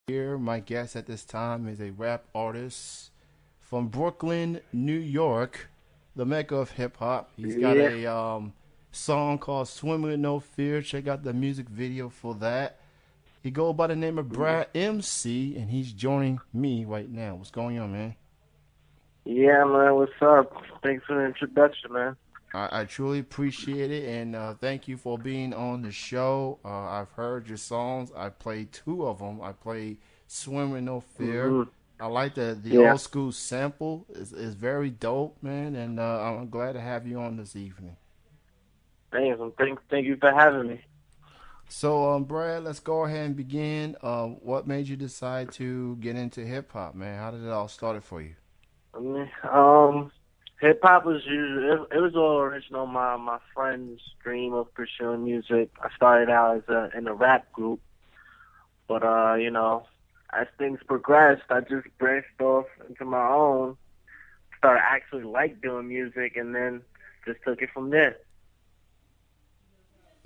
Here, my guest at this time is a rap artist from Brooklyn, New York, the mecca of hip hop. He's got Yeah, a song called "Swim with No Fear." Check out the music video for that. He go by the name of Brad MC, and he's joining me right now. What's going on, man? yeah, man. What's up? Thanks for the introduction, man. I truly appreciate it, and thank you for being on the show. I've heard your songs. I played two of them. I played "Swim with No Fear." hmm I like the Yeah, old school sample. It's very dope, man, and I'm glad to have you on this evening. thanks. And thank you for having me. So, Brad, let's go ahead and begin. What made you decide to get into hip hop, man? How did it all start for you? I mean, hip hop was usually it was all original. My friend's dream of pursuing music. I started out in a rap group, but as things progressed, I just branched off into my own. Started actually like doing music, and then just took it from there.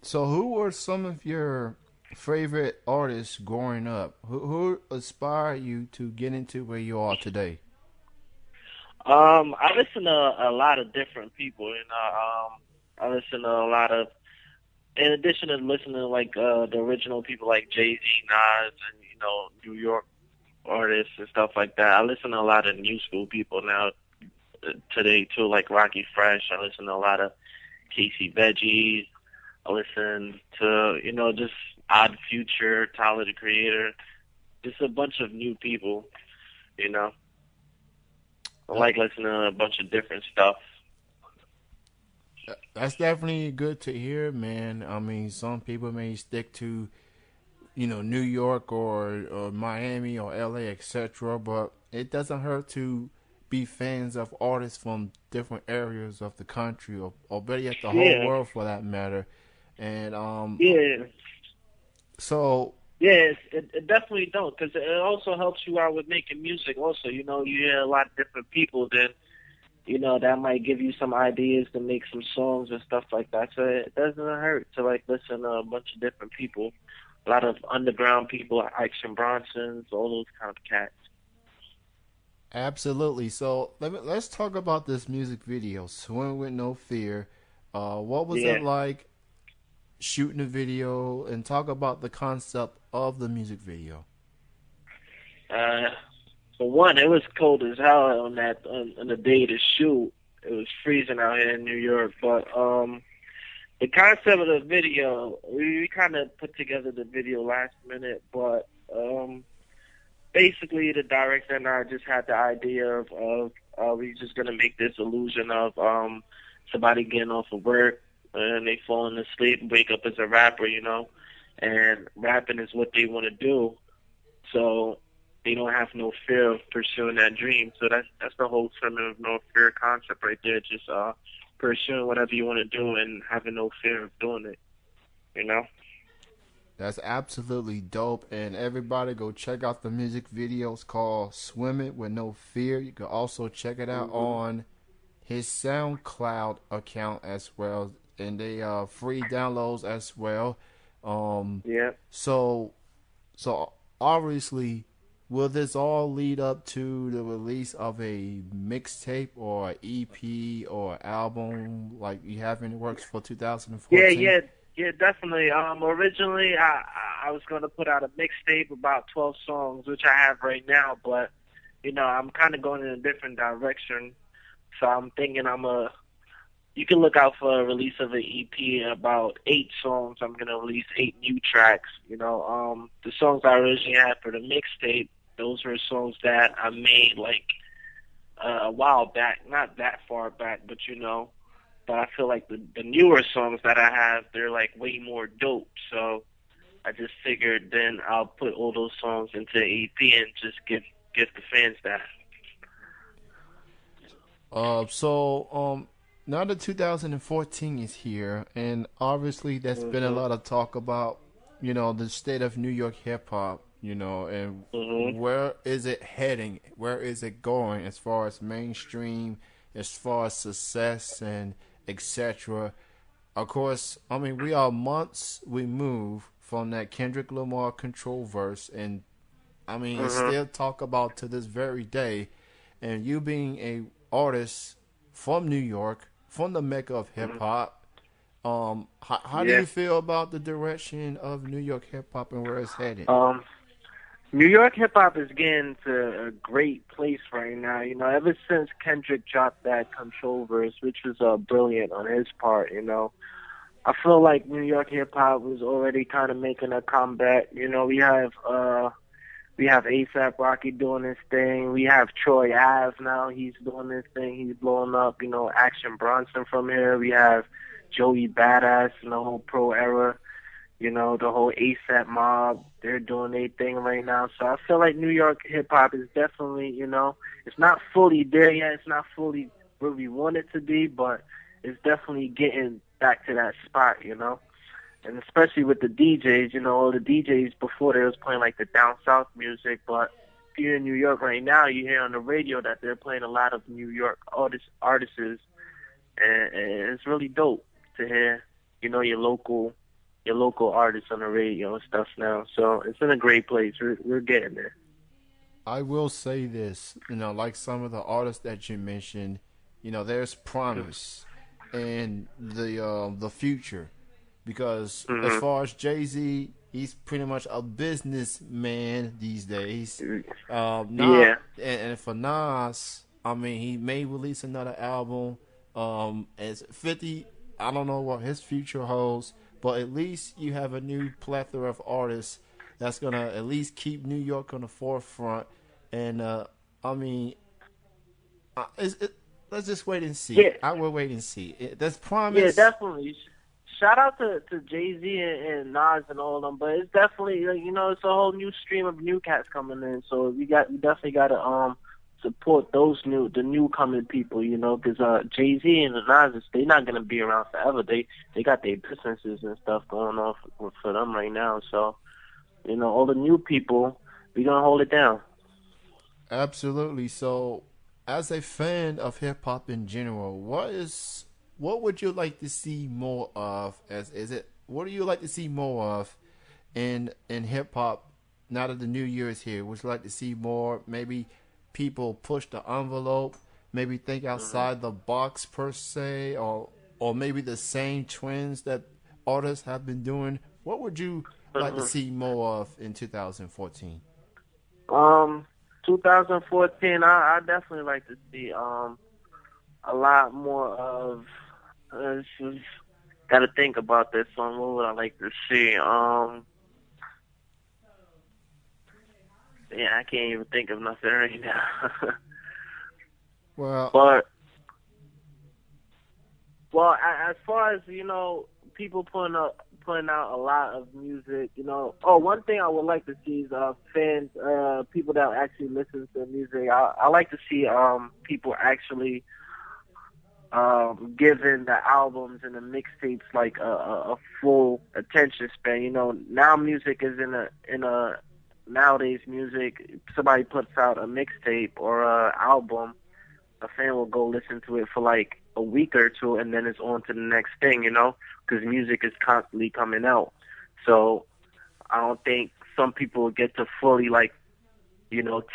So, who were some of your favorite artists growing up? Who inspired you to get into where you are today? I listen to a lot of different people, I listen to a lot of, in addition to listening to like the original people like Jay Z, Nas, and New York artists and stuff like that. I listen to a lot of new school people now today too, like Rocky Fresh. I listen to a lot of Casey Veggies. I listen to just Odd Future, Tyler the Creator, just a bunch of new people. You know, I That, like listening to a bunch of different stuff. that's definitely good to hear, man. I mean, some people may stick to New York or Miami or LA, etc. But it doesn't hurt to be fans of artists from different areas of the country, or better yet, the whole Yeah, world for that matter. And yeah. so Yes, it definitely don't, because it also helps you out with making music. Also, you hear a lot of different people, then that might give you some ideas to make some songs and stuff like that. So it doesn't hurt to like listen to a bunch of different people, a lot of underground people, Action Bronsons, all those kind of cats. absolutely. So let's talk about this music video, "Swim with No Fear." What was it Yeah. like shooting the video, and talk about the concept of the music video? Uh, for one, it was cold as hell on the day to shoot. It was freezing out here in New York, but the concept of the video, we kind of put together the video last minute, but basically the director and I just had the idea of we just gonna make this illusion of somebody getting off of work and they falling asleep, wake up as a rapper, and rapping is what they want to do, so they don't have no fear of pursuing that dream. So that's the whole swimming of no fear concept right there. Just pursuing whatever you want to do and having no fear of doing it. You know? That's absolutely dope. And everybody go check out the music video. It's called "Swimming with No Fear." You can also check it out hmm on his SoundCloud account as well. And they are free downloads as well. Um Yeah. so so obviously, will this all lead up to the release of a mixtape or EP or album like you have in the works for Yeah, 2014? yeah, yeah, definitely. Originally, I was gonna put out a mixtape about 12 songs, which I have right now, but I'm kind of going in a different direction. So I'm thinking you can look out for a release of an EP in about 8 songs. I'm gonna release 8 new tracks. The songs I originally had for the mixtape, those were songs that I made like a while back, not that far back, but But I feel like the newer songs that I have, they're like way more dope. So I just figured then I'll put all those songs into EP and just give the fans that. So now that 2014 is here, and obviously there's been a Mhm. lot of talk about, the state of New York hip hop, and Mhm. where is it heading? Where is it going as far as mainstream, as far as success and etc. Of course, I mean we are months removed from that Kendrick Lamar control verse, and I mean, it's Mhm. still talked about to this very day. And you being a artist from New York, from the mecca of hip Mhm. hop, how do Yeah. you feel about the direction of New York hip hop and where it's headed? Um. New York hip hop is getting to a great place right now. You know, ever since Kendrick dropped that Control verse, which was brilliant on his part. You know, I feel like New York hip hop was already kind of making a comeback. You know, we have ASAP Rocky doing his thing. We have Troy Ave now. He's doing his thing. He's blowing up. You know, Action Bronson from here. We have Joey Badass and the whole Pro Era. You know, the whole ASAP mob, they're doing their thing right now. So I feel like New York hip hop is definitely, you know, it's not fully there yet. It's not fully where we want it to be, but it's definitely getting back to that spot, you know. And especially with the DJs, you know, all the DJs before they was playing like the down south music, but if you're in New York right now, you hear on the radio that they're playing a lot of New York artists, and it's really dope to hear, you know, your local artists on the radio and stuff now. So it's in a great place. We're getting there. I will say this, like some of the artists that you mentioned, there's promise in the future because as Mhm. far as Jay-Z, he's pretty much a businessman these days. Not Yeah. and for Nas, I mean, he may release another album. As 50, I don't know what his future holds, but at least you have a new plethora of artists that's gonna at least keep New York on the forefront. And I mean, let's just wait and see. Yeah. I will wait and see. There's Yeah. promise. Definitely. Shout out to Jay Z and Nas and all of them, but it's definitely you know it's a whole new stream of new cats coming in. So we definitely got to support the new coming people. You know, because Jay Z and the Nas they're not gonna be around forever. They got their businesses and stuff going on for them right now. So you know all the new people we gonna hold it down. Absolutely. So, as a fan of hip hop in general, what would you like to see more of? As is it? What do you like to see more of in hip hop now that the new year is here? Would you like to see more? Maybe people push the envelope. Maybe think Hmm. outside the box per se, or maybe the same trends that artists have been doing. What would you like to Hmm. see more of in 2014? Um, 2014, I definitely like to see a lot more of. Got to think about this one. What would I like to see? Yeah, I can't even think of nothing right now. Well, but well, as far as you know, people putting out a lot of music. You know, oh, one thing I would like to see is fans, people that actually listen to music. I like to see people actually giving the albums and the mixtapes like a full attention span. You know, now music is in a nowadays music. Somebody puts out a mixtape or a album, a fan will go listen to it for like a week or two, and then it's on to the next thing. You know, because music is constantly coming out. So I don't think some people get to fully like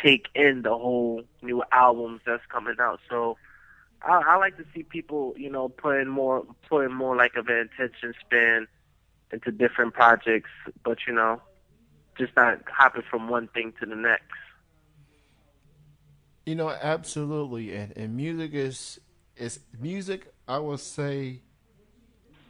take in the whole new albums that's coming out. So I like to see people, putting more like of an attention span into different projects, but just not hopping from one thing to the next. absolutely, and music is music. I would say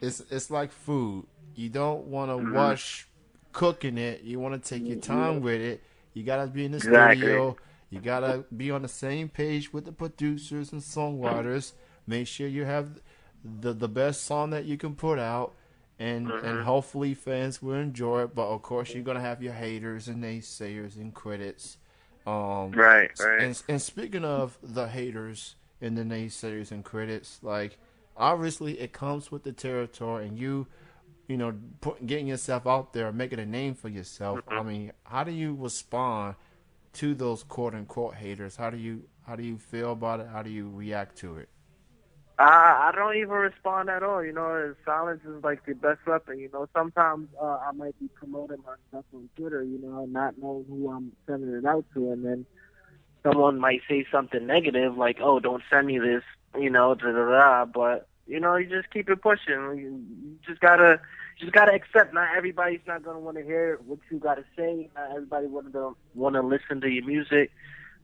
it's like food. You don't want to Hmm. rush cooking it. You want to take your time with it. You gotta be in the Exactly. studio. You gotta be on the same page with the producers and songwriters. Make sure you have the best song that you can put out, and Hmm. hopefully fans will enjoy it. But of course, you're gonna have your haters and naysayers and critics. Um, Right. Right. and speaking of the haters and the naysayers and critics, like obviously it comes with the territory, and getting yourself out there, making a name for yourself. Hmm. I mean, how do you respond to those quote unquote haters? How do you feel about it? How do you react to it? I don't even respond at all. Silence is like the best weapon. Sometimes I might be promoting my stuff on Twitter. Not knowing who I'm sending it out to, and then someone might say something negative, like, "Oh, don't send me this," da da da. But you just keep it pushing. You just gotta accept. Not everybody's not gonna want to hear what you gotta say. Not everybody want to listen to your music.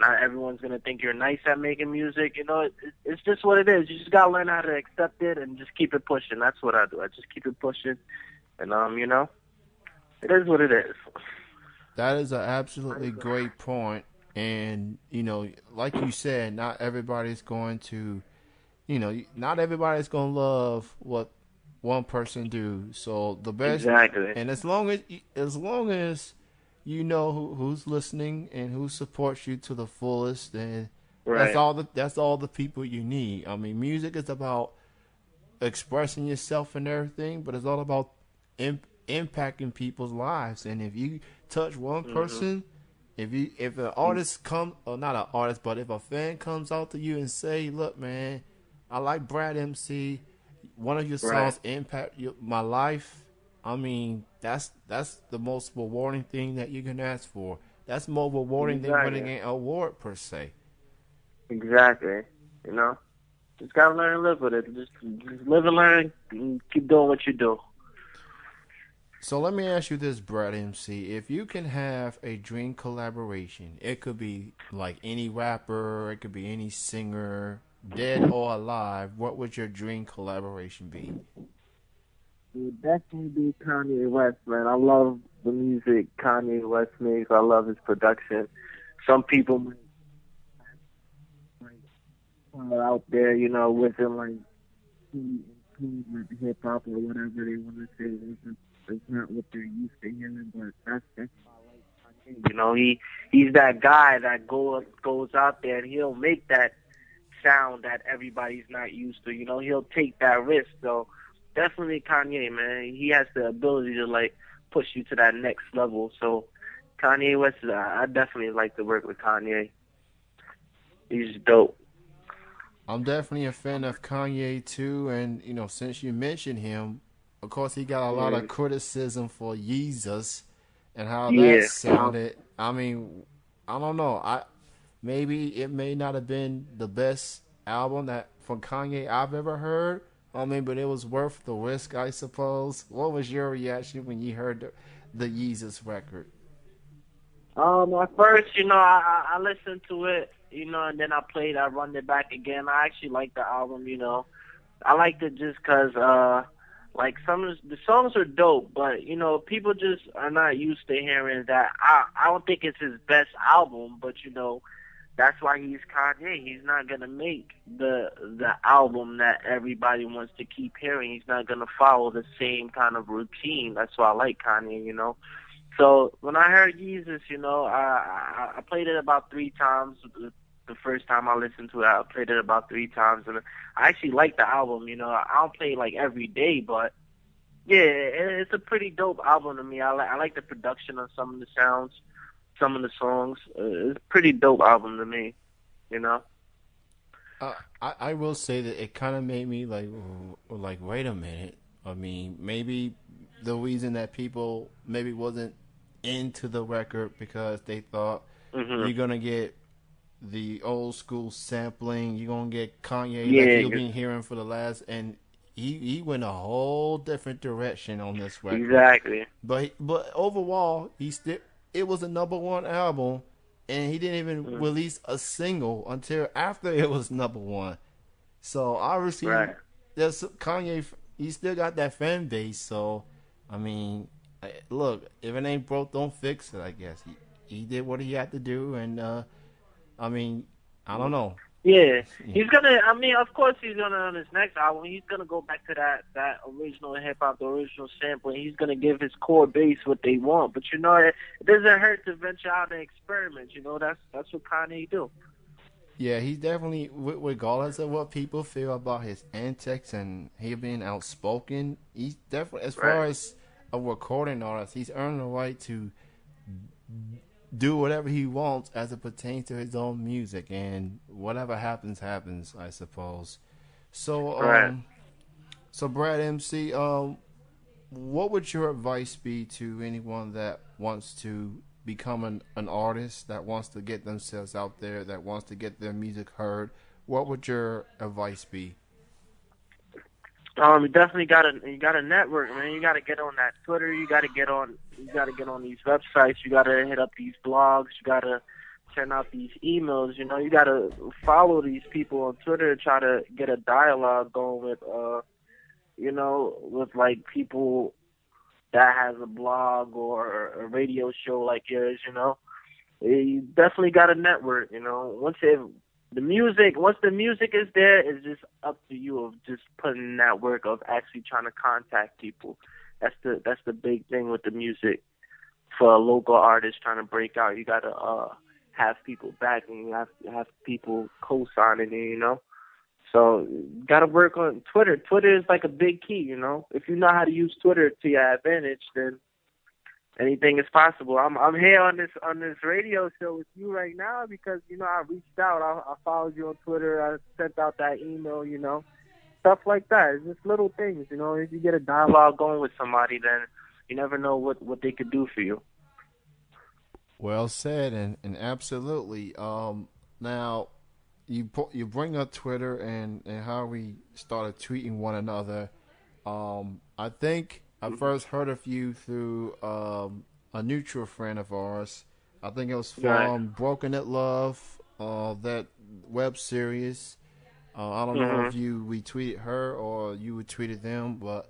Not everyone's gonna think you're nice at making music. It's just what it is. You just gotta learn how to accept it and just keep it pushing. That's what I do. I just keep it pushing, and it is what it is. That is an absolutely great point. And, like you said, not everybody's going to, not everybody's going to love what one person do. So the best, Exactly. and as long as you know who's listening and who supports you to the fullest, then Right. that's all the people you need. I mean, music is about expressing yourself and everything, but it's all about impacting people's lives. And if you touch one Mhm. person, if an artist come or not an artist, but if a fan comes out to you and say, "Look, man, I like Brad MC. One of your Right. songs impact my life." I mean, that's the most rewarding thing that you can ask for. That's more rewarding than winning Exactly. an award per se. Exactly. You know. Just gotta learn and live with it. Just live and learn and keep doing what you do. So let me ask you this, Brad MC. If you can have a dream collaboration, it could be like any rapper, it could be any singer, dead or alive, what would your dream collaboration be? It would definitely be Kanye West, man. I love the music Kanye West makes. I love his production. Some people might out there, with him like with hip hop or whatever they want to say. It's not what they're used to hearing, but that's why I like Kanye. He's that guy that goes out there and he'll make that sound that everybody's not used to. He'll take that risk. So definitely Kanye, man. He has the ability to like push you to that next level. So Kanye West, I definitely like to work with Kanye. He's dope. I'm definitely a fan of Kanye too, and since you mentioned him, of course he got a lot of Mm, criticism for Yeezus and how that yeah. sounded. I mean, I don't know. I maybe it may not have been the best album that from Kanye I've ever heard. I mean, but it was worth the risk, I suppose. What was your reaction when you heard the Yeezus record? At first, I listened to it, and then I run it back again. I actually like the album. I liked it just 'cause like some of the songs are dope, but people just are not used to hearing that. I don't think it's his best album, but that's why he's Kanye. He's not gonna make the album that everybody wants to keep hearing. He's not gonna follow the same kind of routine. That's why I like Kanye. So when I heard Jesus, I played it about 3 times. The first time I listened to it, I played it about 3 times, and I actually like the album. I don't play it like every day, but yeah, it's a pretty dope album to me. I like the production on some of the sounds, some of the songs. It's a pretty dope album to me. You know. I will say that it kind of made me like wait a minute. I mean, maybe the reason that people maybe wasn't into the record because they thought Mhm. you're gonna get the old school sampling, you're gonna get Kanye like you've Yeah. been hearing for the last, and he went a whole different direction on this record. Exactly. But overall, he still it was a number one album, and he didn't even Mm. release a single until after it was number one. So obviously, Right. there's Kanye. He still got that fan base. So I mean, look, if it ain't broke, don't fix it. I guess he did what he had to do, and I mean, I don't know. Yeah, Yeah, he's gonna. I mean, of course, he's gonna on his next album. He's gonna go back to that original hip hop, the original sample. He's gonna give his core base what they want. But it doesn't hurt to venture out and experiment. That's what Kanye do. yeah, he's definitely regardless of what people feel about his antics and he being outspoken. He's definitely as far Right. as a recording artist, he's earned the right to do whatever he wants as it pertains to his own music, and whatever happens, happens. I suppose. So, Right. so Brad MC, what would your advice be to anyone that wants to become an artist, that wants to get themselves out there, that wants to get their music heard? What would your advice be? You definitely you gotta network, man. You gotta get on that Twitter. You gotta get on these websites. You gotta hit up these blogs. You gotta send out these emails. You know, you gotta follow these people on Twitter. Try to get a dialogue going with, with like people that has a blog or a radio show like yours. You know, you definitely gotta network. You know, once the music is there, it's just up to you of just putting in that work of actually trying to contact people. That's the big thing with the music. For a local artist trying to break out, you gotta have people backing, you have people co-signing it, you know. So you gotta work on Twitter. Twitter is like a big key, you know. If you know how to use Twitter to your advantage, then anything is possible. I'm here on this radio show with you right now because I reached out. I followed you on Twitter. I sent out that email. Stuff like that. It's just little things. If you get a dialogue going with somebody, then you never know what they could do for you. Well said, and absolutely. Now you bring up Twitter and how we started tweeting one another. I think I first heard of you through a mutual friend of ours. I think it was Right. from Broken at Love, that web series. I don't know if Mhm. you retweeted her or you retweeted them, but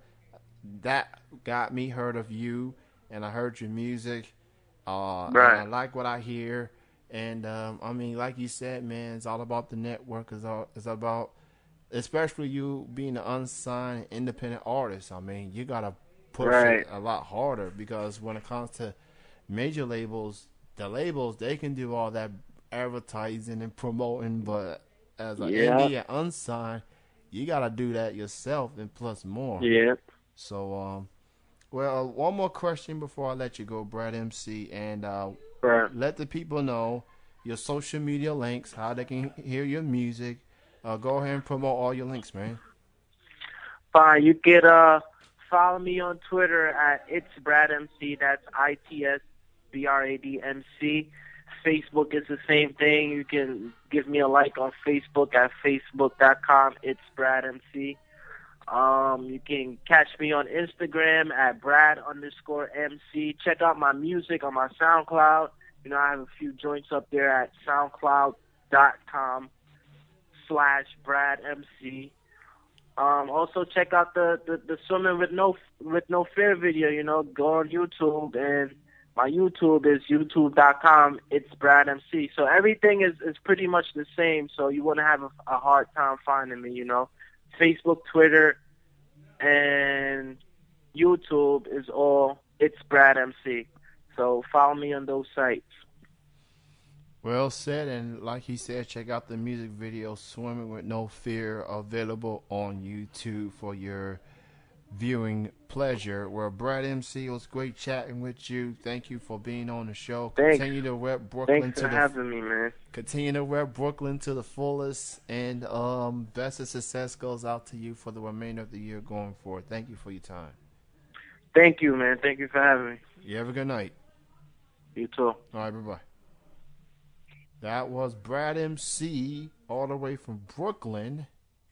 that got me heard of you, and I heard your music, and I Right. like what I hear. And I mean, like you said, man, it's all about the network. It's about, especially you being an unsigned independent artist. I mean, you gotta push it Right. a lot harder because when it comes to major labels, the labels they can do all that advertising and promoting, but as an Yeah. indie and unsigned, you gotta do that yourself and plus more. Yeah. So, well, one more question before I let you go, Brad MC, and Right. let the people know your social media links, how they can hear your music. Go ahead and promote all your links, man. Fine. You could follow me on Twitter at it's Brad MC. That's ITSBRADMC. Facebook is the same thing. You can give me a like on Facebook at facebook.com. It's Brad MC. You can catch me on Instagram at Brad_MC. Check out my music on my SoundCloud. I have a few joints up there at SoundCloud.com/BradMC. Also check out the swimming with no fear video. Go on YouTube, and my YouTube is youtube.com. It's Brad MC. So everything is pretty much the same. So you wouldn't have a hard time finding me. Facebook, Twitter, and YouTube is all it's Brad MC. So follow me on those sites. Well said, and like he said, check out the music video "Swimming with No Fear" available on YouTube for your viewing pleasure. Well, Brad MC, it was great chatting with you. Thank you for being on the show. Thanks. Continue to rep Thanks Brooklyn for having me, man. continue to rep Brooklyn to the fullest, and best of success goes out to you for the remainder of the year going forward. Thank you for your time. Thank you, man. Thank you for having me. You have a good night. You too. All right, bye bye. That was Brad MC all the way from Brooklyn.